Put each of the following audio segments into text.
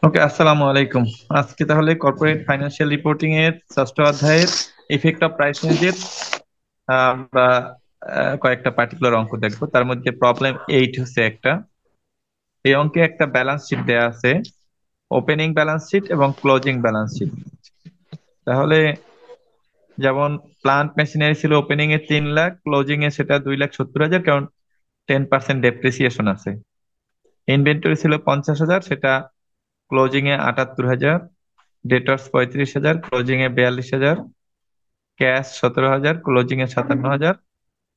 ওকে, আসসালামু আলাইকুম। আজকে তাহলে কর্পোরেট ফাইন্যান্সিয়াল রিপোর্টিং এর ষষ্ঠ অধ্যায়ের ইফেক্ট অফ প্রাইস রেঞ্জের আমরা কয়েকটা পার্টিকুলার অঙ্ক দেখবো। তার মধ্যে প্রবলেম 8 হচ্ছে একটা। এই অঙ্কে একটা ব্যালেন্স শিট দেয়া আছে, ওপেনিং ব্যালেন্স শিট এবং ক্লোজিং ব্যালেন্স শিট। তাহলে যেমন প্লান্ট মেশিনারি ছিল ওপেনিং এ 3 লাখ, ক্লোজিং এ সেটা 2,70,000, কারণ 10% ডেপ্রিসিয়েশন আছে। ইনভেন্টরি ছিল 50,000, সেটা ক্লোজিং এ 78,000। ডেটর্স 35,000, ক্লোজিং এ 42,000। ক্যাশ 17,000, ক্লোজিং এ 57,000।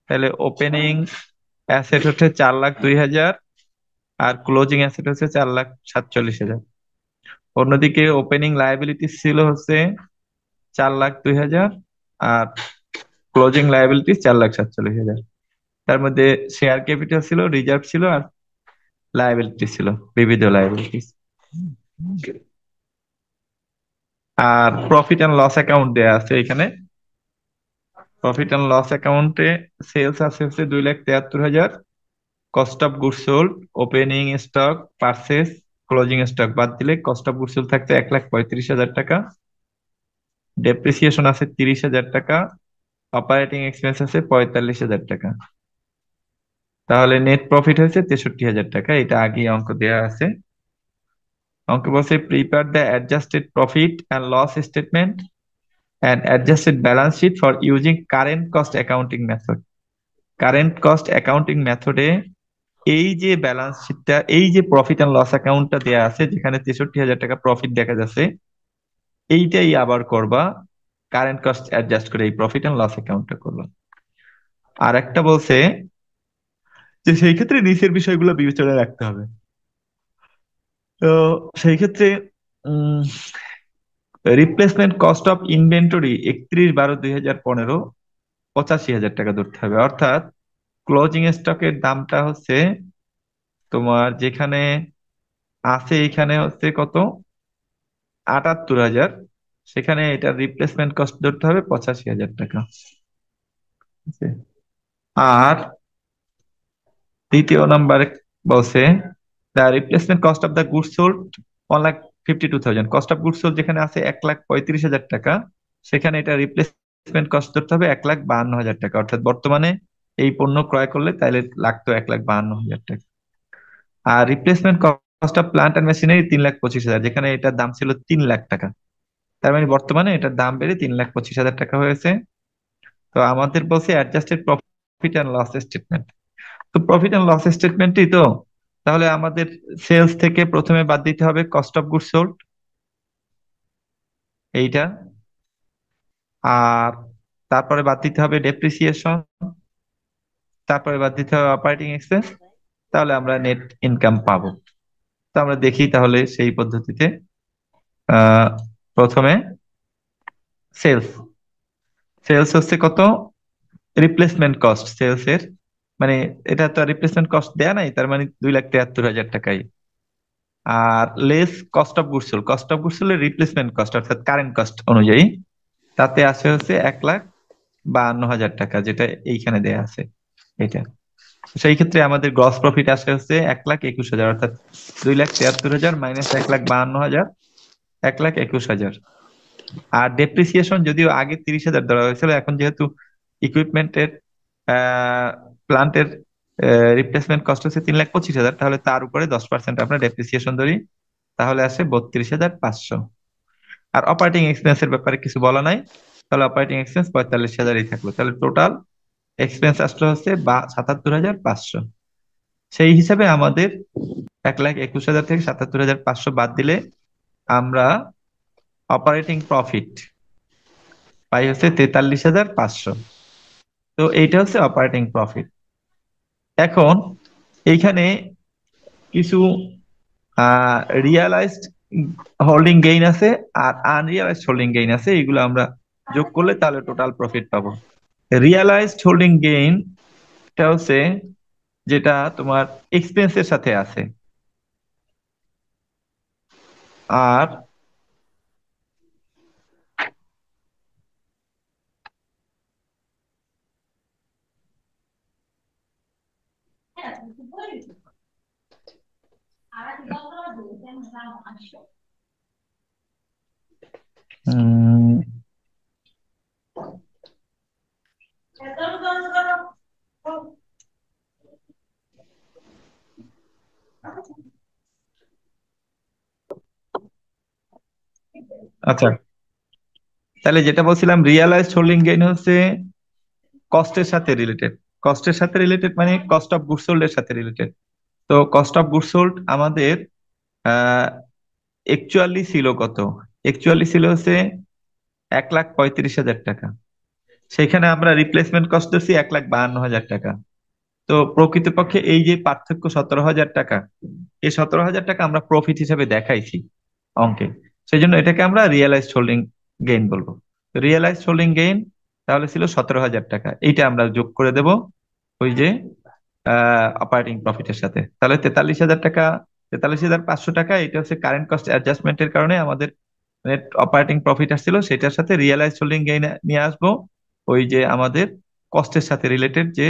তাহলে ওপেনিং অ্যাসেট হচ্ছে 4,02,000, আর ক্লোজিং অ্যাসেট হচ্ছে 4,47,000। অন্যদিকে ওপেনিং লায়াবিলিটি ছিল হচ্ছে 4,02,000, আর ক্লোজিং লায়াবিলিটি 4,47,000। তার মধ্যে শেয়ার ক্যাপিটাল ছিল, রিজার্ভ ছিল, আর লায়াবিলিটি ছিল, বিবিধ লায়াবিলিটি। আর প্রফিট অ্যান্ড লস অ্যাকাউন্ট দেয়া আছে এখানে। প্রফিট অ্যান্ড লস অ্যাকাউন্টে সেলস আছে হচ্ছে 2,73,000। Cost of goods sold, opening stock, purchase, closing stock বাদ দিলে কস্ট অফ গুডস সোল্ড থাকছে 1,35,000 টাকা। ডেপ্রিসিয়েশন আছে 30,000 টাকা। অপারেটিং এক্সপেন্স আছে 45,000 টাকা। তাহলে নেট প্রফিট হয়েছে 63,000 টাকা। এটা আগে অঙ্ক দেয়া আছে। অঙ্ক বলছে prepare the adjusted profit and loss statement and adjusted balance sheet for using current cost accounting method. Current cost accounting মেথডে এই যে ব্যালেন্স শিটটা, এই যে প্রফিট অ্যান্ড লস অ্যাকাউন্টটা দেয়া আছে যেখানে 63,000 টাকা প্রফিট দেখা যাচ্ছে, এইটাই আবার করবা কারেন্ট কস্ট অ্যাডজাস্ট করে, এই প্রফিট অ্যান্ড লস অ্যাকাউন্টটা করবা। আর একটা বলছে যে সেই ক্ষেত্রে নিচের বিষয়গুলো বিবেচনায় রাখতে হবে। তো সেই ক্ষেত্রে রিপ্লেসমেন্ট কস্ট অফ ইনভেন্টরি 31/12/2015 85,000 টাকা ধরতে হবে। অর্থাৎ ক্লোজিং স্টকের দামটা হচ্ছে তোমার যেখানে আছে, এখানে হচ্ছে কত, 78,000। সেখানে এটা রিপ্লেসমেন্ট কস্ট ধরতে হবে 85,000 টাকা। ঠিক আছে? আর দ্বিতীয় নাম্বারে বলছে the replacement cost of the goods sold 1,52,000। Cost of goods sold যেখানে আছে 1,35,000 টাকা, সেখানে এটা রিপ্লেসমেন্ট কস্ট ধরতে হবে 1,52,000 টাকা। অর্থাৎ বর্তমানে এই পণ্য ক্রয় করলে তাহলে লাগতো 1,52,000 টাকা। আর replacement cost of plant and machinery 3,25,000, যেখানে এটার দাম ছিল 3 লাখ টাকা। তার মানে বর্তমানে এটার দাম বেড়ে 3,25,000 টাকা হয়েছে। তো আমাদের বলছে adjusted profit and loss statement. তো প্রফিট অ্যান্ড লস স্টেটমেন্টই তো, তাহলে আমাদের সেলস থেকে প্রথমে বাদ দিতে হবে কস্ট অফ গুডস সোল্ড, এইটা। আর তারপরে বাদ দিতে হবে ডেপ্রিসিয়েশন, তারপরে বাদ দিতে হবে অপারেটিং এক্সপেন্স। তাহলে আমরা নেট ইনকাম পাবো। তো আমরা দেখি তাহলে সেই পদ্ধতিতে। আহ প্রথমে সেলস। সেলস হচ্ছে কত, রিপ্লেসমেন্ট কস্ট সেলস এর, মানে এটা তো রিপ্লেসমেন্ট কস্ট দেয়া নাই, তার মানে 2,73,000 টাকাই। আর less cost of goods sold, cost of goods sold replacement cost অর্থাৎ কারেন্ট কস্ট অনুযায়ী, তাতে আছে হচ্ছে 1,52,000 টাকা, যেটা এইখানে দেয়া আছে এটা। সেই ক্ষেত্রে আমাদের গ্রস প্রফিট আসে হচ্ছে 1,21,000, অর্থাৎ 2,73,000 মাইনাস 1,52,000, 1,21,000। আর ডেপ্রিসিয়েশন যদিও আগে 30,000 ধরা হয়েছিল, এখন যেহেতু ইকুইপমেন্টের প্লান্টের রিপ্লেসমেন্ট কস্ট হচ্ছে 3,25,000, তাহলে তার উপরে 10% আমরা ডেপ্রিসিয়েশন ধরি, তাহলে আসে 32,500। আর অপারেটিং এক্সপেন্সের ব্যাপারে কিছু বলা নাই, তাহলে অপারেটিং এক্সপেন্স 45,000-ই থাকলো। তাহলে টোটাল এক্সপেন্স আসলে হচ্ছে 77,500। সেই হিসাবে আমাদের 1,21,000 থেকে 77,500 বাদ দিলে আমরা অপারেটিং প্রফিট পাই হচ্ছে 43,500। তো এইটা হচ্ছে অপারেটিং প্রফিট। এখন এইখানে কিছু রিয়ালাইজড হোল্ডিং গেইন আছে আর আনরিয়ালাইজড হোল্ডিং গেইন আছে, এগুলো আমরা যোগ করলে তাহলে টোটাল প্রফিট পাবো। রিয়ালাইজড হোল্ডিং গেইনটা হচ্ছে যেটা তোমার এক্সপেন্সের সাথে আছে। আর উম, আচ্ছা, তাহলে যেটা বলছিলাম রিয়ালাইজড হোল্ডিং গেইন হচ্ছে কস্টের সাথে রিলেটেড। কস্টের সাথে রিলেটেড মানে কস্ট অফ গুডস সোল্ড এর সাথে রিলেটেড। তো কস্ট অফ গুডস সোল্ড আমাদের অ্যাকচুয়ালি ছিল কত? অ্যাকচুয়ালি ছিল হচ্ছে 1,35,000 টাকা। সেখানে আমরা রিপ্লেসমেন্ট কস্ট দিচ্ছি 1,52,000 টাকা। তো প্রকৃতপক্ষে এই যে পার্থক্য 17,000 টাকা, এই 17,000 টাকা আমরা প্রফিট হিসেবে দেখাইছি অঙ্কে। সেই জন্য এটাকে আমরা রিয়েলাইজড হোল্ডিং গেইন বলবো। রিয়েলাইজড হোল্ডিং গেইন তাহলে ছিল 17,000 টাকা, এইটা আমরা যোগ করে দেব ওই যে অপারেটিং প্রফিটের সাথে। তাহলে 43,000 টাকা, 43,500 টাকা, এটা হচ্ছে কারেন্ট কস্ট অ্যাডজাস্টমেন্টের কারণে আমাদের নেট অপারেটিং প্রফিট আসছিল। সেটার সাথে রিয়েলাইজড হোল্ডিং গেইন নিয়ে আসবো ওই যে আমাদের কস্টের সাথে রিলেটেড যে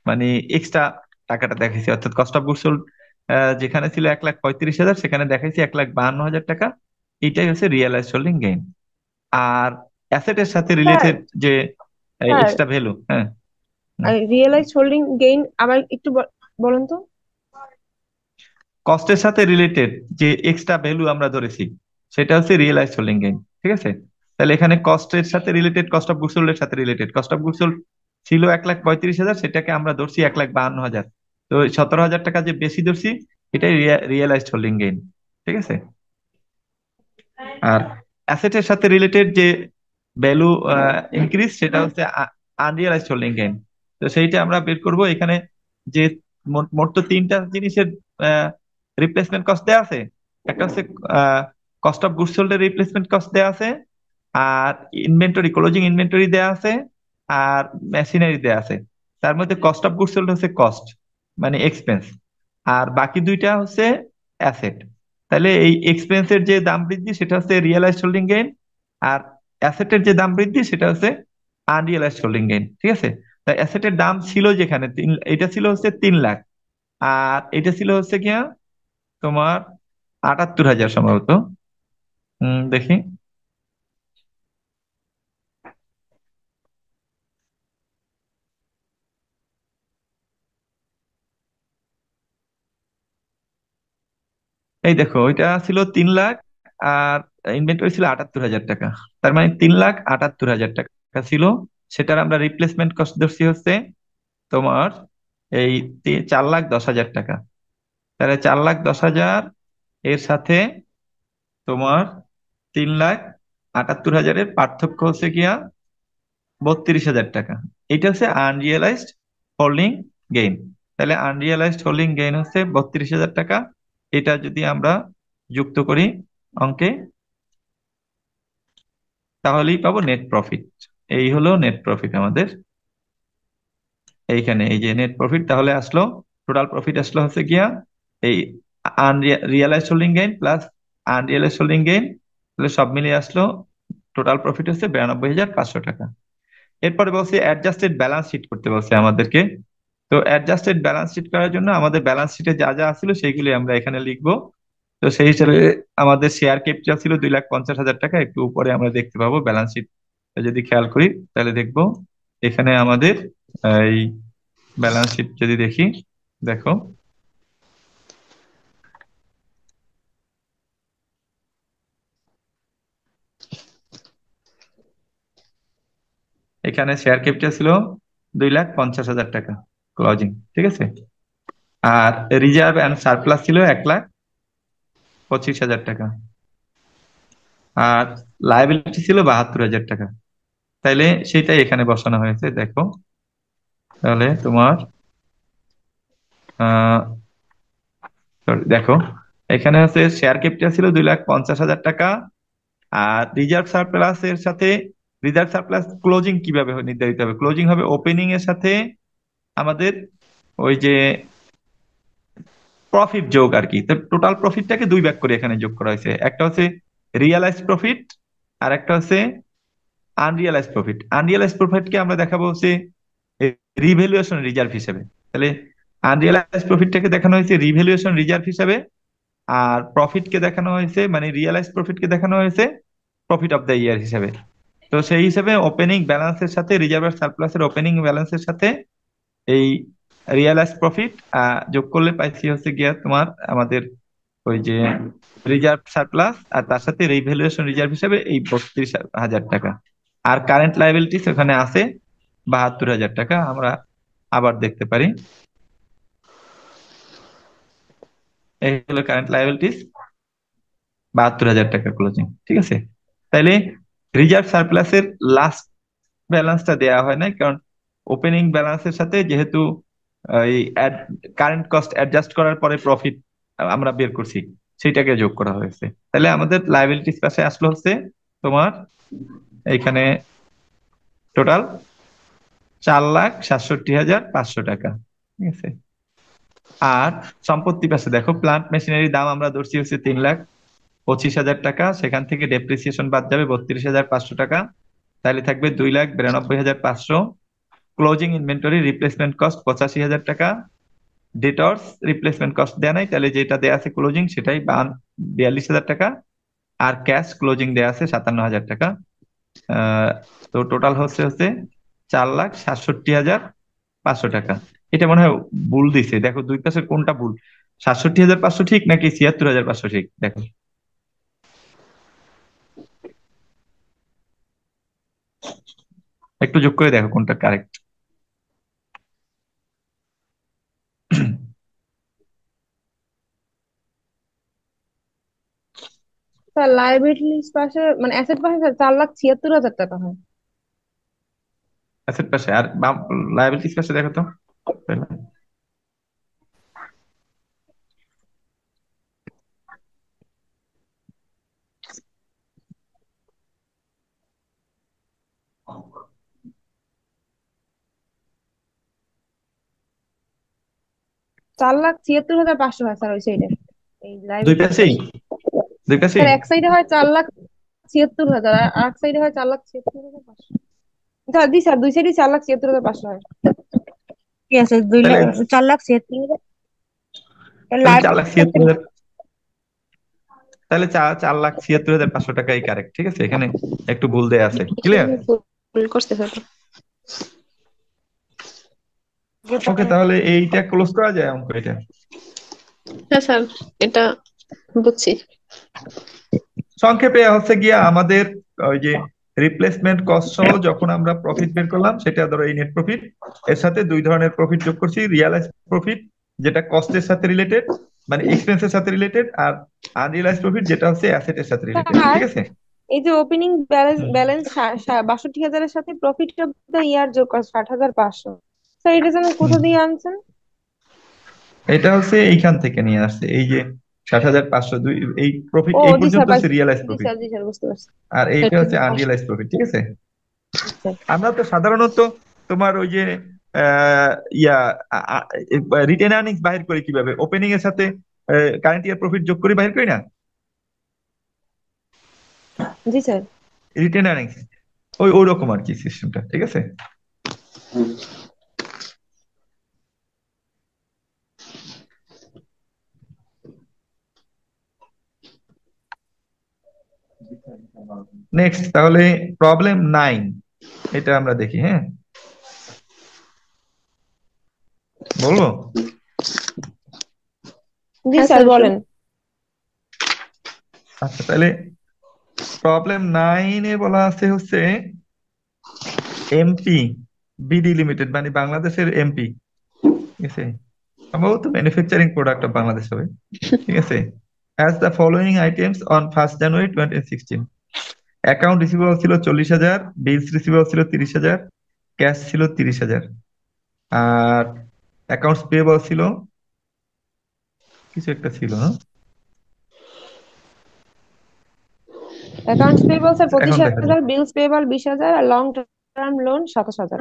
মানে এক্সট্রা টাকাটা দেখাইছি, অর্থাৎ কস্ট অফ গুডস সোল্ড যেখানে ছিল 1,35,000 সেখানে দেখাইছি 1,52,000 টাকা। এইটাই হচ্ছে রিয়েলাইজড হোল্ডিং গেইন। আর অ্যাসেটের সাথে স্যার, রিলেটেড যে স্যার, এক্সট্রা ভ্যালু, হ্যাঁ। রিয়েলাইজ হোল্ডিং গেইন আবার একটু বলুন তো। কস্টের সাথে রিলেটেড যে এক্সট্রা ভ্যালু আমরা ধরেছি সেটা হচ্ছে রিয়েলাইজড হোল্ডিং গেইন। ঠিক আছে? তাহলে এখানে কস্টের সাথে related, cost of goods sold এর সাথে related, cost of goods sold ছিল 1,35,000, সেটাকে আমরা ধরছি 1,52,000। তো 17,000 টাকা যে বেশি ধরছি, এটাই রিয়েলাইজড হোল্ডিং গেইন। ঠিক আছে? আর অ্যাসেটের সাথে রিলেটেড যে ভ্যালু ইনক্রিজ সেটা হচ্ছে আনরিয়ালাইজড হোল্ডিং গেইন। তো সেইটা আমরা বের করব এখানে। যে মোট মোট তো তিনটা জিনিসের রিপ্লেসমেন্ট কস্ট দেওয়া আছে। একটা হচ্ছে কস্ট অফ গুডস সোল্ড এর রিপ্লেসমেন্ট কস্ট দেওয়া আছে, আর ইনভেন্টরি, ক্লোজিং ইনভেন্টরি দেওয়া আছে, আর মেশিনারি দেওয়া আছে। তার মধ্যে কস্ট অফ গুডস সোল্ড হচ্ছে কস্ট, মানে এক্সপেন্স, আর বাকি দুইটা হচ্ছে অ্যাসেট। তাহলে এই এক্সপেন্সের যে দাম বৃদ্ধি সেটা হচ্ছে রিয়েলাইজড হোল্ডিং গেইন, আর অ্যাসেটের যে দাম বৃদ্ধি সেটা হচ্ছে আনরিয়েলাইজড হোল্ডিং গেইন। ঠিক আছে? তাই অ্যাসেটের দাম ছিল যেখানে এটা ছিল হচ্ছে 3 লাখ, আর এটা ছিল হচ্ছে গিয়া তোমার 78,000 সম্ভবত। দেখি। এই দেখো, ওইটা ছিল 3 লাখ, আর ইনভেন্টরি ছিল 78,000 টাকা। তার মানে 3,78,000 টাকা ছিল। সেটার আমরা রিপ্লেসমেন্ট কস্ট ধরছি হচ্ছে তোমার এই 4,10,000 টাকা। তাহলে 4,10,000 এর সাথে তোমার 3,78,000-এর পার্থক্য হচ্ছে গিয়া 32,000 টাকা। এটা হচ্ছে আনরিয়েলাইজড হোল্ডিং গেইন। তাহলে আনরিয়েলাইজড হোল্ডিং গেইন হচ্ছে 32,000 টাকা। এটা যদি আমরা যুক্ত করি অঙ্কে, তাহলেই পাবো নেট প্রফিট। এই হলো নেট প্রফিট আমাদের। এইখানে এই যে নেট প্রফিট তাহলে আসলো, টোটাল প্রফিট আসলো হচ্ছে গিয়া এই realised holding gain plus unrealised holding gain, তাহলে সব মিলিয়ে আসলো টোটাল প্রফিট হচ্ছে 92,500 টাকা। এরপরে বলছে অ্যাডজাস্টেড ব্যালেন্স শিট করতে বলছে আমাদেরকে। তো অ্যাডজাস্টেড ব্যালেন্স শিট করার জন্য আমাদের ব্যালেন্স শিটে যা যা ছিল সেইগুলি আমরা এখানে লিখবো। তো সেই হিসাবে আমাদের শেয়ার ক্যাপিটাল ছিল 2,50,000 টাকা। একটু উপরে আমরা দেখতে পাবো ব্যালেন্স শিট যদি খেয়াল করি, তাহলে দেখবো এখানে আমাদের এই ব্যালেন্স শিট যদি দেখি, দেখো এখানে শেয়ার ক্যাপিটাল ছিল 2,50,000 টাকা ক্লোজিং। ঠিক আছে? আর রিজার্ভ অ্যান্ড সারপ্লাস ছিল 1,25,000 টাকা। আর লাইবিলিটি ছিল 72,000 টাকা। তাইলে সেটাই এখানে বসানো হয়েছে, দেখো। তাহলে তোমার আহ sorry, দেখো এখানে হচ্ছে শেয়ার ক্যাপিটাল ছিল 2,50,000 টাকা। আর রিজার্ভ সারপ্লাস এর সাথে, রিজার্ভ সারপ্লাস ক্লোজিং কিভাবে নির্ধারিত হবে? ক্লোজিং হবে ওপেনিং এর সাথে আমাদের ওই যে প্রফিট যোগ আর কি। তো টোটাল প্রফিটটাকে দুই ভাগ করে এখানে যোগ করা হয়েছে, একটা হচ্ছে রিয়েলাইজ প্রফিট, আর একটা হচ্ছে আনরিয়েলাইজ প্রফিট। আনরিয়েলাইজ প্রফিটকে আমরা দেখাবো হচ্ছে রিভ্যালুয়েশন রিজার্ভ হিসেবে। তাহলে আনরিয়েলাইজ প্রফিটটাকে দেখানো হয়েছে রিভ্যালুয়েশন রিজার্ভ হিসেবে, আর প্রফিটকে দেখানো হয়েছে, মানে রিয়েলাইজ প্রফিটকে দেখানো হয়েছে প্রফিট অফ দ্য ইয়ার হিসেবে। তো সেই হিসেবে ওপেনিং ব্যালেন্সের সাথে রিজার্ভ আর সারপ্লাসের ওপেনিং ব্যালেন্সের সাথে এই রিয়ালাইজ প্রফিট যোগ করলে পাইছি হচ্ছে গিয়া তোমার আমাদের ওই যে রিজার্ভ সারপ্লাস, আর তার সাথে রিভ্যালুয়েশন রিজার্ভ হিসেবে এই 32,000 টাকা। আর কারেন্ট লাইবিলিটিস ওখানে আছে 72,000 টাকা। আমরা আবার দেখতে পারি, এই হলো কারেন্ট লাইবিলিটিস 72,000 টাকা ক্লোজিং, ঠিক আছে। তাইলে রিজার্ভ সারপ্লাসের লাস্ট ব্যালেন্সটা দেয়া হয় না, কারণ ওপেনিং ব্যালেন্সের সাথে যেহেতু এই কারেন্ট কস্ট অ্যাডজাস্ট করার পরে প্রফিট আমরা বের করছি, সেইটাকে যোগ করা হয়েছে। তাহলে আমাদের লাইবিলিটিস পাশে আসলো হচ্ছে তোমার এইখানে টোটাল 4,67,500 টাকা, ঠিক আছে। আর সম্পত্তি পাশে দেখো, প্লান্ট মেশিনারি দাম আমরা ধরছি হচ্ছে 3,25,000 টাকা, সেখান থেকে ডেপ্রিসিয়েশন বাদ যাবে 32,500 টাকা, তাহলে থাকবে 2,92,500। ক্লোজিং ইনভেন্টরি রিপ্লেসমেন্ট কস্ট 85,000 টাকা। ডেটর্স রিপ্লেসমেন্ট কস্ট দেয়া নাই, তাহলে যেটা দেয়া আছে ক্লোজিং সেটাই 42,000 টাকা। আর ক্যাশ ক্লোজিং দেয়া আছে 57,000 টাকা। আহ, তো টোটাল হচ্ছে হচ্ছে 4,67,500 টাকা। এটা মনে হয় ভুল দিছে, দেখো দুই পাশের কোনটা ভুল, 67,500 ঠিক নাকি 76,500 ঠিক, দেখো একটু যোগ করে দেখো কোনটা কারেক্ট। স্যার লাইবিলিটিস পাশে মানে অ্যাসেট পাশে স্যার 4,76,000 টাকা হয়। অ্যাসেট পাশে আর লাইবিলিটিস পাশে দেখো তো। 4,76,500 হয় স্যার ওই সাইডে, এই দুই লাইবিলিটিস পাশেই, পাশে। দুই স্যার পাশেই। এক সাইডে হয় 4,76,000 আর এক সাইডে হয় 4,76,500। স্যার জি স্যার দুই সাইডে 4,76,500 হয়। ঠিক আছে তাহলে 4,76,000। তাহলে 4,76,000, তাহলে 4,76,500 টাকাই কারেক্ট, ঠিক আছে। এখানে একটু ভুল দেয়া আছে, ক্লিয়ার। ভুল করতে স্যার। ওকে, তাহলে এইটা ক্লোজ করা যায় অঙ্ক এটা। হ্যাঁ স্যার, এটা বুঝছি। সংক্ষেপে হচ্ছে গিয়া আমাদের ওই যে রিপ্লেসমেন্ট কস্ট সহ যখন আমরা প্রফিট বের করলাম, সেটা ধরো এই নেট প্রফিট, এর সাথে দুই ধরনের প্রফিট যোগ করছি। রিয়ালাইজ প্রফিট যেটা কস্টের সাথে রিলেটেড, মানে এক্সপেন্সের সাথে রিলেটেড, আর আনরিয়ালাইজ প্রফিট যেটা হচ্ছে অ্যাসেটের সাথে রিলেটেড, স্যার ঠিক আছে। এই যে ওপেনিং ব্যালেন্স হুম। ব্যালেন্স 62,000-এর সাথে প্রফিট অফ দ্য ইয়ার যোগ করে 60,500, স্যার এটা যেন কোথা হুম। দিয়ে আনছেন? এটা হচ্ছে এইখান থেকে নিয়ে আসছে, এই যে 60,500, এই প্রফিট ও এই জি স্যার পর্যন্ত হচ্ছে পাইছি। রিয়েলাইজ জি প্রফিট, স্যার, জি স্যার বুঝতে পারছি। আর এইটা হচ্ছে 60,500। আনরিয়েলাইজ প্রফিট, ঠিক আছে। আচ্ছা। আমরা তো সাধারণত তোমার ওই যে আহ, ইয়া রিটেন আর্নিংস বাহির করি কিভাবে, ওপেনিং এর সাথে কারেন্ট ইয়ার প্রফিট যোগ করে বাহির করি না, জি স্যার। Written earnings. ওই ওই রকম আর কি সিস্টেমটা, ঠিক আছে। নেক্সট তাহলে প্রবলেম 9, এটা আমরা দেখি, হ্যাঁ বলবো। জি স্যার বলেন। আচ্ছা, তাহলে প্রবলেম 9-এ বলা আছে হচ্ছে এমপি বিডি লিমিটেড, মানে বাংলাদেশের এমপি, ঠিক আছে, সম্ভবত ম্যানুফ্যাকচারিং প্রোডাক্ট অফ বাংলাদেশ হবে, ঠিক আছে। Has the following items on 1 January 2016। Account receivable ছিল 40,000, বিলস রিসিভেবল ছিল 30,000, ক্যাশ ছিল 30,000, আর অ্যাকাউন্টস পেয়েবল ছিল কিছু একটা ছিল, হ্যাঁ অ্যাকাউন্টস পেয়েবল স্যার পঁচিশ এখন দেখা যায়। হাজার বিলস পেয়েবল 20,000 আর লং টার্ম লোন 27,000।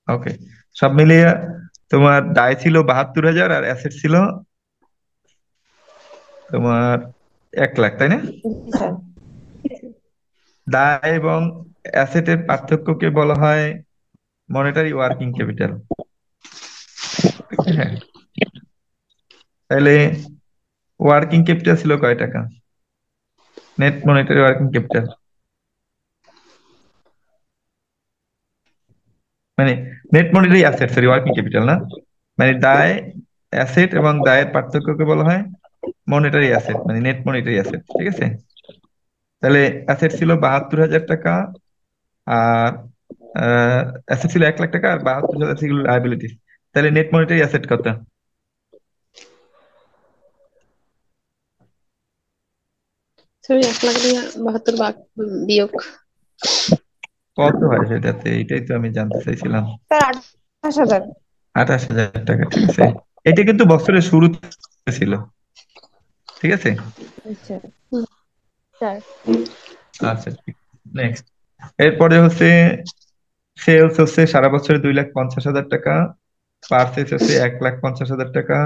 ওকে, সব মিলিয়ে তোমার দায় ছিল 72,000 আর অ্যাসেট ছিল তোমার 1 লাখ, তাই না? জি স্যার। দায় এবং অ্যাসেটের পার্থক্যকে বলা হয় মনিটারি ওয়ার্কিং ক্যাপিটাল। হ্যাঁ, তাহলে ওয়ার্কিং ক্যাপিটাল ছিল কয় টাকা? নেট মনিটারি ওয়ার্কিং ক্যাপিটাল মানে net monetary asset, sorry working capital না, মানে দায় অ্যাসেট এবং দায়ের পার্থক্যকে বলা হয় মনিটারি অ্যাসেট, মানে নেট মনিটারি অ্যাসেট। ঠিক আছে, তাহলে অ্যাসেট ছিল 72,000 টাকা, আর অ্যাসেট ছিল 1 লাখ টাকা, আর 72,000 ছিল লায়াবিলিটিস। তাহলে নেট মনিটারি অ্যাসেট কত? সরি, 1 লাখ 72 ভাগ বিয়োগ। কত হয় সেটাতে, এটাই তো আমি জানতে চাইছিলাম। স্যার, 28,000। 28,000 টাকা, ঠিক আছে। এটা কিন্তু বছরের শুরুতে ছিল, ঠিক আছে। আচ্ছা। হুম, স্যার। আচ্ছা, ঠিক, নেক্সট। এরপরে হচ্ছে সেলস হচ্ছে সারা বছরে 2,50,000 টাকা, পারচেস হচ্ছে 1,50,000 টাকা,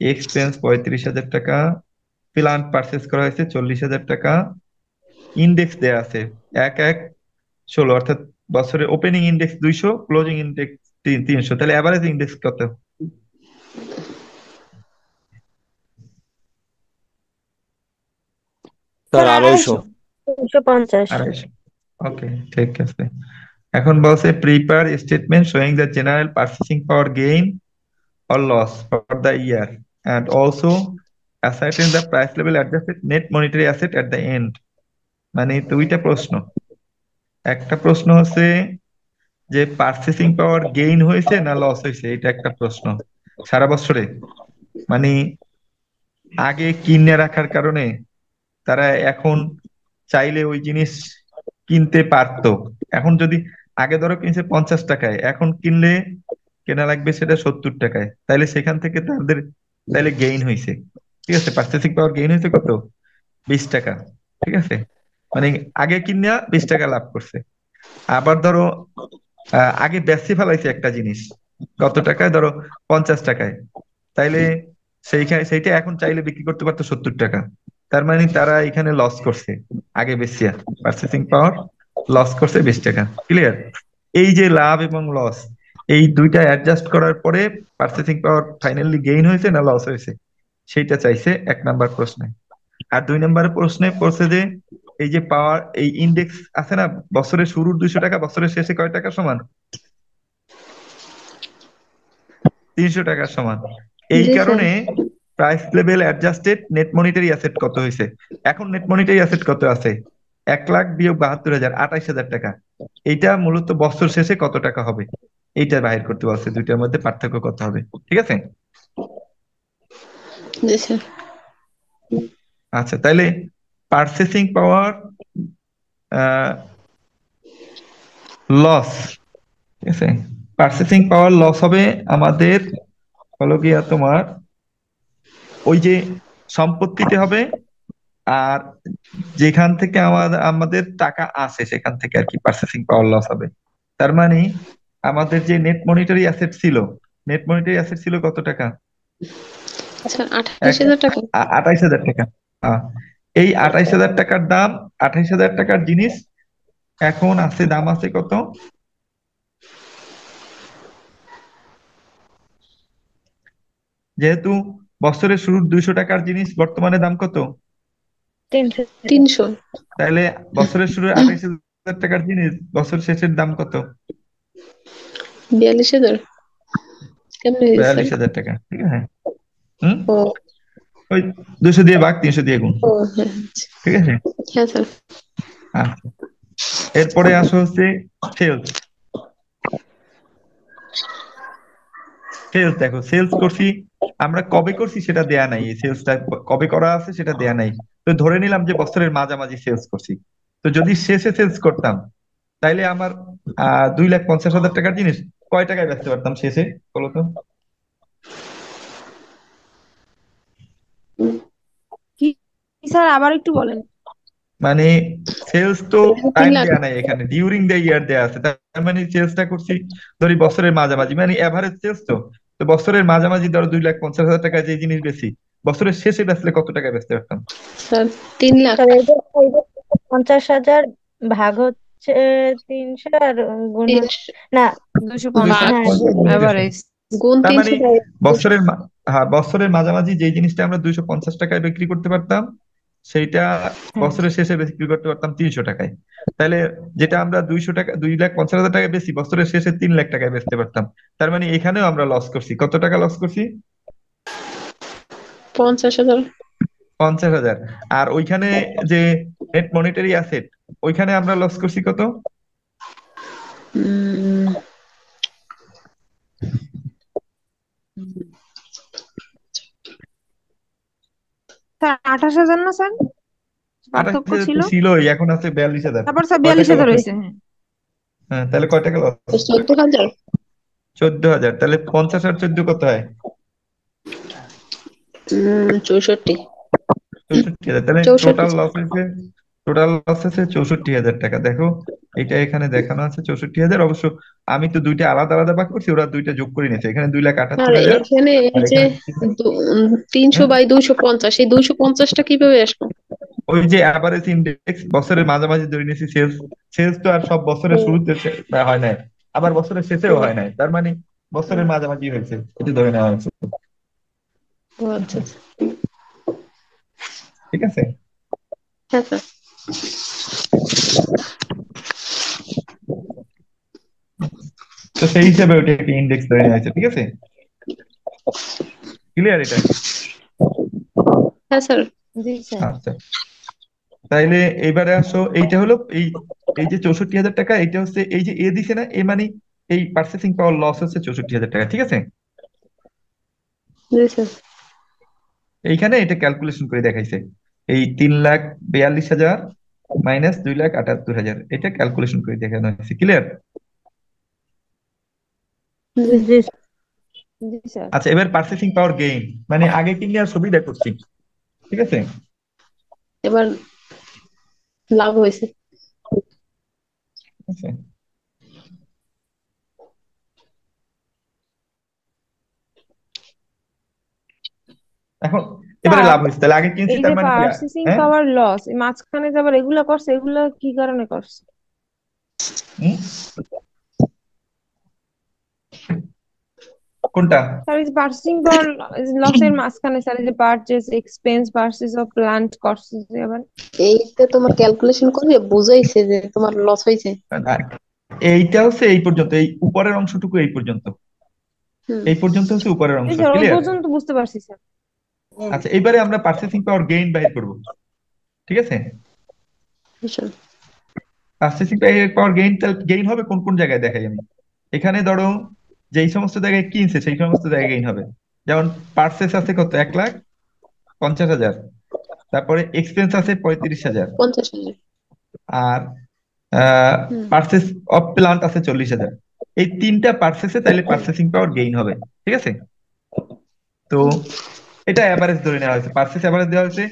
এক্সপেন্স 35,000 টাকা, প্লান্ট পারচেস করা হয়েছে 40,000 টাকা, ইন্ডেক্স দেয়া আছে 1/16, অর্থাৎ বছরে ওপেনিং ইন্ডেক্স 200, ক্লোজিং ইন্ডেক্স 300, তাহলে এভারেজ ইন্ডেক্স কত? Sir sir, 250। 250। 250। ওকে, ঠিক আছে। এখন বলছে prepare statement showing the general purchasing power gain or loss for the year, and also ascertain the price level adjusted net monetary asset at the end। মানে দুইটা প্রশ্ন। একটা প্রশ্ন হচ্ছে যে পারচেসিং পাওয়ার গেইন হয়েছে না লস হয়েছে, এটা একটা প্রশ্ন সারা বছরে। মানে আগে কিনে রাখার কারণে তারা এখন চাইলে ওই জিনিস কিনতে পারতো। এখন যদি আগে ধরো কিনছে 50 টাকায়, এখন কিনলে কেনা লাগবে সেটা 70 টাকায়, তাইলে সেখান থেকে তাদের তাইলে গেইন হয়েছে। ঠিক আছে, পার্চেসিং পাওয়ার গেইন হয়েছে কত? 20 টাকা। ঠিক আছে, মানে আগে কিনা 20 টাকা লাভ করছে। আবার ধরো আগে বেচে ফেলাইছে একটা জিনিস কত টাকায়, ধরো 50 টাকায়, তাইলে সেইটা এখন চাইলে বিক্রি করতে পারতো 70 টাকা। তার মানে তারা এখানে লস করছে আগে বেচিয়া, পার্চেসিং পাওয়ার লস করছে 20 টাকা। ক্লিয়ার? এই যে লাভ এবং লস, এই দুইটা অ্যাডজাস্ট করার পরে পার্চেসিং পাওয়ার ফাইনালি গেইন হয়েছে না লস হয়েছে, সেইটা চাইছে 1 নাম্বার প্রশ্নে। আর 2 নাম্বার প্রশ্নে পড়ছে যে এই যে পাওয়ার, এই ইন্ডেক্স আছে না, বছরের শুরুর 200 টাকা বছরের শেষে কয় টাকা সমান? 300 টাকার সমান। এই জি স্যার। কারণে price level adjusted net monetary asset কত হয়েছে? এখন নেট মনিটারি অ্যাসেট কত আছে? 1 লাখ বিয়োগ 72,000, 28,000 টাকা। এইটা মূলত বছর শেষে কত টাকা হবে, এইটা বাহির করতে বলছে, দুইটার মধ্যে পার্থক্য কত হবে। ঠিক আছে, জি স্যার। আচ্ছা, তাইলে পারচেসিং পাওয়ার লস, ঠিক আছে, পারচেসিং পাওয়ার লস হবে আমাদের হলো গিয়া তোমার ওই যে সম্পত্তিতে হবে, আর যেখান থেকে আমাদের আমাদের টাকা আসে সেখান থেকে আর কি পার্চেসিং পাওয়ার লস হবে। তার মানে আমাদের যে নেট মনিটারি অ্যাসেট ছিল, নেট মনিটারি অ্যাসেট ছিল কত টাকা? স্যার, এক 28,000 টাকা। 28,000 টাকা। আহ, এই 28,000 টাকার দাম, 28,000 টাকার জিনিস এখন আছে, দাম আছে কত? যেহেতু বছরের শুরুর 200 টাকার জিনিস বর্তমানে দাম কত? 300। 300। তাহলে বছরের শুরুর 28,000 টাকার জিনিস বছর শেষের দাম কত? 42,000। কেমনে হয়েছে স্যার? 42,000 টাকা, ঠিক আছে। হুম, ও। ওই 200 দিয়ে ভাগ, 300 দিয়ে গুণ। ও হ্যাঁ। ঠিক আছে, হ্যাঁ স্যার। আচ্ছা। এরপরে আসো হচ্ছে সেলস। সেলস দেখো, সেলস করছি আমরা কবে করছি সেটা দেয়া নাই, এই সেলসটা কবে করা আছে সেটা দেয়া নাই। তো ধরে নিলাম যে বছরের মাঝামাঝি সেলস করছি। তো যদি শেষে সেলস করতাম, তাইলে আমার 2,50,000 টাকার জিনিস কয় টাকায় বেচতে পারতাম শেষে, বলো তো? কি কি স্যার, আবার একটু বলেন। মানে সেলস তো তিন টাইম লাখ দেয়া নাই, এখানে ডিউরিং দ্য ইয়ার দেয়া আছে। তার মানে সেলসটা করছি ধরি বছরের মাঝামাঝি, মানে এভারেজ সেলস তো। তো বছরের মাঝামাঝি ধরো 2,50,000 টাকা যে জিনিস বেশি, বছরের শেষে বেচলে কত টাকায় বেচতে পারতাম? স্যার, 3 লাখ। তবে এই যে 50,000 ভাগ হচ্ছে 300 আর গুণ হচ্ছে 300। না। 250 হ্যাঁ, 250 গুণ 300। এভারেজ গুণ তার মানে 300 বছরের হ্যাঁ, বছরের মাঝামাঝি যেই জিনিসটা আমরা 250 টাকায় বিক্রি করতে পারতাম, সেইটা হ্যাঁ। বছরের শেষে বিক্রি করতে পারতাম 300 টাকায়। তাহলে যেটা আমরা 200 টাকা, 2,50,000 টাকায় বেশি, বছরের শেষে 3 লাখ টাকায় বেচতে পারতাম। তার মানে এখানেও আমরা লস করছি। কত টাকা লস করছি? 50,000। 50,000। আর ওইখানে যে নেট মনিটারি অ্যাসেট, ওইখানে আমরা লস করছি কত? উম, 28,000 না স্যার, আঠাশ পার্থক্য হাজার ছিল। তো ছিলই, এখন আছে 42,000। তারপর স্যার কয় টাকা 42,000 লস হয়েছে, হয়েছে? হ্যাঁ। হ্যাঁ, তাহলে কয় টাকা লস? 14,000। 14,000। তাহলে 50 আর 14 কত হয়? 64। 64,000। তাহলে 64। টোটাল লস হয়েছে, টোটাল লস হয়েছে 64,000 টাকা। দেখো, এটা এখানে দেখানো আছে 64,000। অবশ্য আমি তো দুইটা আলাদা আলাদা ভাগ করছি, ওরা দুইটা যোগ করে নিয়েছে। এখানে দুই লাখ আর আটাত্তর হাজার এখানে আর এই যে এখানে 300 হ্যাঁ, বাই 250, এই 250টা কিভাবে আসলো? ওই যে অ্যাভারেজ ইন্ডেক্স বছরের মাঝামাঝি ধরে নিয়েছি। সেলস, সেলস তো আর সব বছরের হুম, শুরুতে হয় নাই, আবার বছরের শেষেও হুম, হয় নাই। তার মানে হুম। বছরের মাঝামাঝি হয়েছে, এটা ধরে নেওয়া হয়েছে। ও আচ্ছা আচ্ছা। ঠিক আছে। হ্যাঁ স্যার। তো সেই হিসাবে ওটা একটা ইন্ডেক্স ধরে নেওয়া হয়েছে। ঠিক আছে, ক্লিয়ার এটা? হ্যাঁ স্যার। জি স্যার। আচ্ছা, তাইলে এইবারে আসো। এইটা হলো এই, এই যে 64,000 টাকা, এটা হচ্ছে এই যে এ দিছে না, এ মানে এই পার্চেসিং পাওয়ার লস হচ্ছে 64,000 টাকা। ঠিক আছে, জি স্যার। এইখানে এটা ক্যালকুলেশন করে দেখাইছে। এই 3,42,000 মাইনাস 2,78,000, এটা ক্যালকুলেশন করে দেখানো হয়েছে। ক্লিয়ার? জি। জি। জি স্যার। আচ্ছা, এবার পার্চেসিং পাওয়ার গেইন, মানে আগে কিনে আর সুবিধা করছি। ঠিক আছে। এবার লাভ হয়েছে। আচ্ছা, এখন এবারে স্যার, লাভ হয়েছে, তাহলে আগে কিনছি এই তার যে মানে কি পার্চেসিং হ্যাঁ। পাওয়ার লস, মাঝখানে যে আবার এগুলা করছে, এগুলা কি কারণে করছে? হুম? কোনটা? স্যার, এই যে পার্চেসিং পাওয়ার লসের মাঝখানে স্যার, এই যে purchase expense versus of plant cost, আবার এইটা তোমার ক্যালকুলেশন করে বুঝাইছে যে তোমার লস হয়েছে। না, এইটা হচ্ছে এই পর্যন্ত, এই উপরের অংশটুকু এই পর্যন্ত, হুম। এই পর্যন্ত হচ্ছে উপরের জি অংশ। স্যার, ওই ক্লিয়ার? পর্যন্ত বুঝতে পারছি স্যার। আচ্ছা, এবারে আমরা পার্চেসিং পাওয়ার গেইন বাহির করব। ঠিক আছে, বুঝছো? পার্চেসিং পাওয়ার গেইন, গেইন হবে কোন কোন জায়গায় দেখাই আমি। এখানে ধরো যেই সমস্ত জায়গায় কিনছে সেই সমস্ত জায়গায় গেইন হবে। যেমন পার্সেস আছে কত, 1,50,000। তারপরে এক্সপেন্স আছে 35,000। 50,000। আর হুম। পার্সেস অফ প্লান্ট আছে 40,000। এই তিনটা পার্সেসে তাইলে পার্সেসিং পাওয়ার গেইন হবে। ঠিক আছে, তো হুম। এটা অ্যাভারেজ ধরে নেওয়া হয়েছে, পার্সেস অ্যাভারেজ দেওয়া হয়েছে।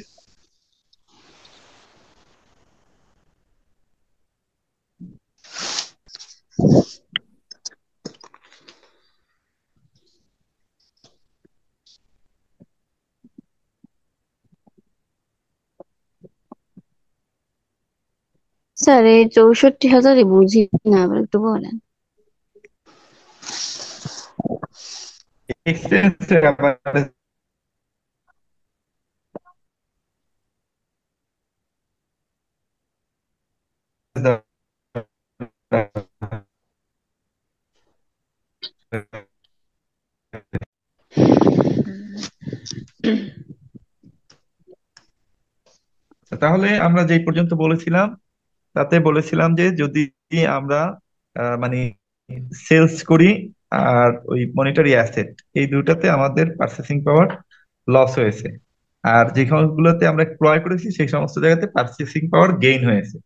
স্যার এই 64,000-ই বুঝি না, আবার একটু বলেন। এক্সপেন্স অ্যাভারেজ দেওয়া হয়েছে। তাহলে আমরা যেই পর্যন্ত বলেছিলাম, তাতে বলেছিলাম যে যদি আমরা মানে সেলস করি আর ওই মনিটারি অ্যাসেট, এই দুটাতে আমাদের পার্চেসিং পাওয়ার লস হয়েছে। আর যে গুলোতে আমরা ক্রয় করেছি সেই সমস্ত জায়গাতে পার্চেসিং পাওয়ার গেইন হয়েছে।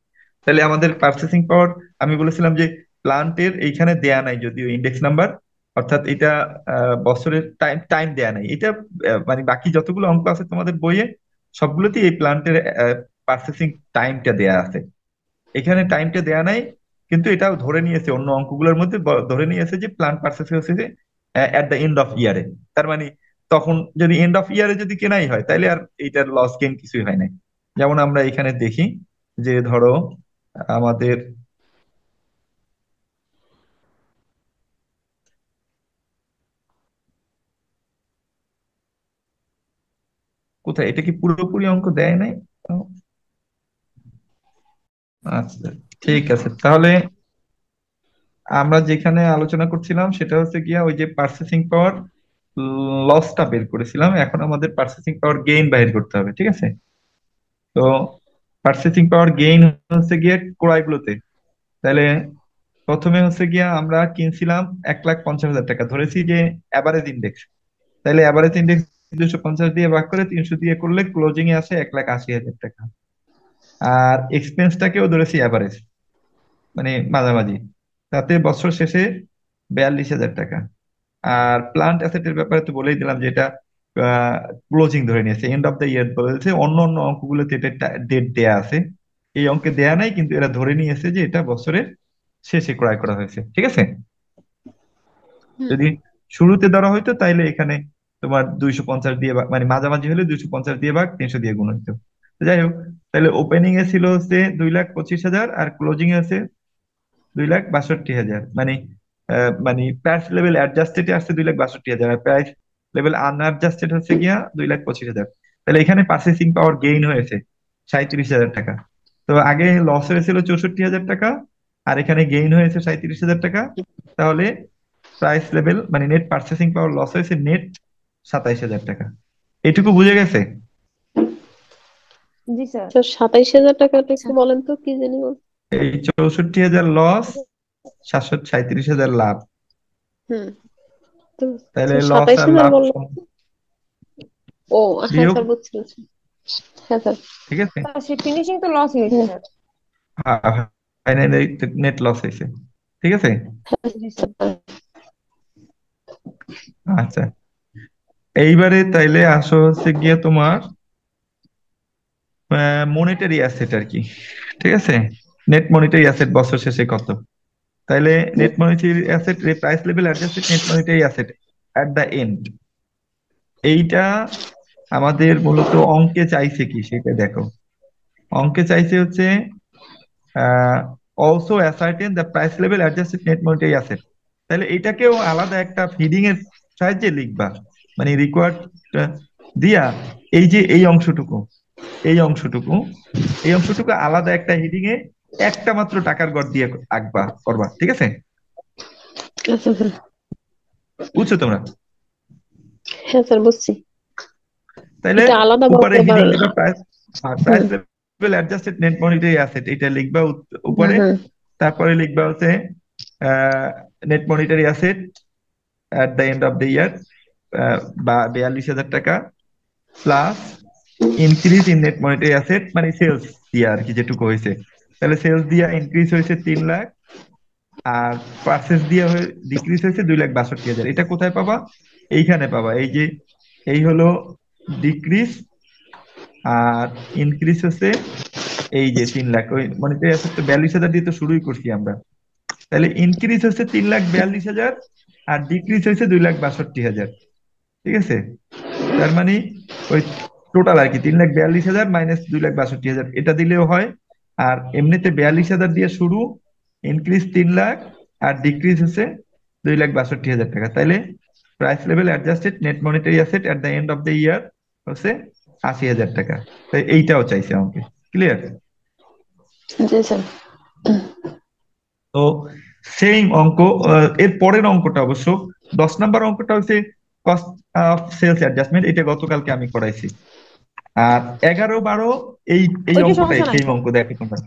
তাহলে আমাদের পার্চেসিং পাওয়ার, আমি বলেছিলাম যে প্লান্টের এইখানে দেয়া নাই যদিও ইন্ডেক্স নাম্বার, অর্থাৎ এটা বছরের টাইম টাইম দেয়া নাই এটা। মানে বাকি যতগুলো অঙ্ক আছে তোমাদের বইয়ে, সবগুলোতেই এই প্লান্টের পার্চেসিং টাইমটা দেয়া আছে। এখানে টাইমটা দেয়া নাই, কিন্তু এটাও ধরে নিয়েছে অন্য অঙ্কগুলোর মধ্যে, ধরে নিয়েছে যে প্ল্যান পার্চেস হচ্ছে যে এট দ্য এন্ড অফ ইয়ারে। তার মানে তখন যদি এন্ড অফ ইয়ারে যদি কেনাই হয়, তাহলে আর এইটার লস গেইন কিছুই হয় না। যেমন আমরা এখানে দেখি যে ধরো আমাদের কোথায়, এটা কি পুরোপুরি অঙ্ক দেয় নাই? আচ্ছা, ঠিক আছে তাহলে আমরা যেখানে আলোচনা করছিলাম সেটা হচ্ছে গিয়া ওই যে পার্চেসিং পাওয়ার লসটা বের করেছিলাম, এখন আমাদের পার্চেসিং পাওয়ার গেইন বাইর করতে হবে, ঠিক আছে? তো পার্চেসিং পাওয়ার গেইন হচ্ছে গিয়ে ক্রয়গুলোতে। তাহলে প্রথমে হচ্ছে গিয়া আমরা কিনছিলাম 1,50,000 টাকা, ধরেছি যে অ্যাভারেজ ইন্ডেক্স। তাহলে অ্যাভারেজ ইন্ডেক্স 250 দিয়ে ভাগ করে 300 দিয়ে করলে ক্লোজিং এ আসে 1,80,000 টাকা। আর এক্সপেন্সটাকেও ধরেছি অ্যাভারেজ, মানে মাঝামাঝি, তাতে বছর শেষে 42,000 টাকা। আর প্লান্ট অ্যাসেটের ব্যাপারে তো বলেই দিলাম, যেটা ক্লোজিং ধরে নিয়েছে, এন্ড অফ দ্য ইয়ার বলেছে। অন্য অন্য অঙ্কগুলোতে এটা ডেট দেয়া আছে, এই অঙ্কে দেয়া নাই, কিন্তু এরা ধরে নিয়েছে যে এটা বছরের শেষে ক্রয় করা হয়েছে, ঠিক আছে? হুম। যদি শুরুতে ধরা হইতো তাইলে এখানে তোমার 250 দিয়ে মানে মাঝামাঝি হলে 250 দিয়ে ভাগ 300 দিয়ে গুণ হইতো। তো যাই হোক, তাহলে ওপেনিং এ ছিল হচ্ছে 2,25,000 আর ক্লোজিং এ আছে 2,62,000, মানে মানে প্রাইস লেভেল অ্যাডজাস্টেড আসছে 2,62,000, আর প্রাইস লেভেল আনঅ্যাডজাস্টেড হচ্ছে গিয়া 2,25,000। তাহলে এখানে পারচেসিং পাওয়ার গেইন হয়েছে 37,000 টাকা। তো আগে লস হয়েছিল 64,000 টাকা, আর এখানে গেইন হয়েছে 37,000 টাকা। তাহলে প্রাইস লেভেল মানে নেট পারচেসিং পাওয়ার লস হয়েছে নেট 27,000 টাকা। এটুকু বুঝে গেছে? জি স্যার। তো 27,000 টাকাটা আচ্ছা। একটু বলেন তো কি জানি বল। এই 64,000 লস, 37,000 লাভ। হুম। তো তাহলে লস সাতাইশ আর হাজার লাভ বললো। ও হ্যাঁ বিয়োগ, স্যার, বুঝছি বুঝছি। হ্যাঁ স্যার। ঠিক আছে? সে ফিনিশিং তো লস হয়েছে হ্যাঁ স্যার। ফাইনালি নেট লস হয়েছে, ঠিক আছে? জি স্যার। আচ্ছা, এইবারে তাইলে আসো হচ্ছে গিয়ে তোমার মনিটারি অ্যাসেট আর কি, ঠিক আছে? নেট মনিটারি অ্যাসেট বছর শেষে কত? তাইলে net monetary asset price level adjusted net monetary asset at the and, এইটা আমাদের মূলত অঙ্কে চাইছে কি সেটা দেখো। অঙ্কে চাইছে হচ্ছে also ascertain the price level adjusted net monetary asset. তাহলে এটাকেও আলাদা একটা ফিডিং এর সাহায্যে লিখবা, মানে রিকোয়ার্ড দিয়া এই যে এই অংশটুকু, এই অংশটুকু, এই অংশটুকু আলাদা একটা হেডিং এ একটা মাত্র টাকার ঘর দিয়ে আঁকবা করবা, ঠিক আছে? আচ্ছা স্যার। বুঝছো তোমরা? হ্যাঁ স্যার বুঝছি। তাইলে এটা আলাদা উপরে বলতে হেডিং পারলে। দিবা প্রাইস, হুম। Price level adjusted net monetary asset, এটা লিখবা হুম উপরে। হুম। তারপরে লিখবা হচ্ছে net monetary asset at the end of the year বা 42,000 টাকা, plus increase in net monetary asset, মানে সেলস দিয়া আর কি যেটুকু হয়েছে। তাহলে সেলস দিয়া ইনক্রিজ হয়েছে 3 লাখ, আর পার্সেস দিয়া ডিক্রিজ হয়েছে 2,62,000। এটা কোথায় পাবা? এইখানে পাবা, এই যে এই হলো ডিক্রিজ, আর ইনক্রিজ হচ্ছে এই যে 3 লাখ। ওই মনিটারি অ্যাসেট তো 42,000 দিয়ে তো শুরুই করছি আমরা। তাহলে ইনক্রিজ হচ্ছে 3,42,000 আর ডিক্রিজ হয়েছে 2,62,000, ঠিক আছে? তার মানে ওই টোটাল আর কি 3,42,000 মাইনাস 2,62,000 এটা দিলেও হয়। আর এমনিতে 42,000 দিয়ে শুরু, ইনক্রিজ 3 লাখ, আর ডিক্রিজ হচ্ছে 2,62,000 টাকা। তাইলে price level adjusted net monetary asset at the end of the ইয়ার হচ্ছে 80,000 টাকা। তাই এইটাও চাইছে আমাকে, ক্লিয়ার? জি স্যার। তো সেম অঙ্ক, এর পরের অঙ্কটা অবশ্য 10 নম্বর অঙ্কটা হচ্ছে কস্ট অফ সেলস অ্যাডজাস্টমেন্ট, এটা গতকালকে আমি করাইছি। আর 11, 12 এই এই ওইটা অঙ্কটাই সমস্যা নাই সেই স্যার। অঙ্ক, দেখো তোমরা।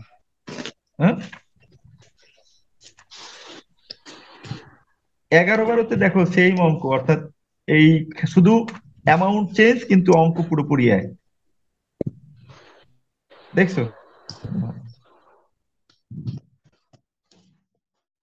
হ্যাঁ, 11, 12তে দেখো সেম অঙ্ক, অর্থাৎ এই শুধু অ্যামাউন্ট চেঞ্জ কিন্তু অঙ্ক পুরোপুরি এক, দেখছো?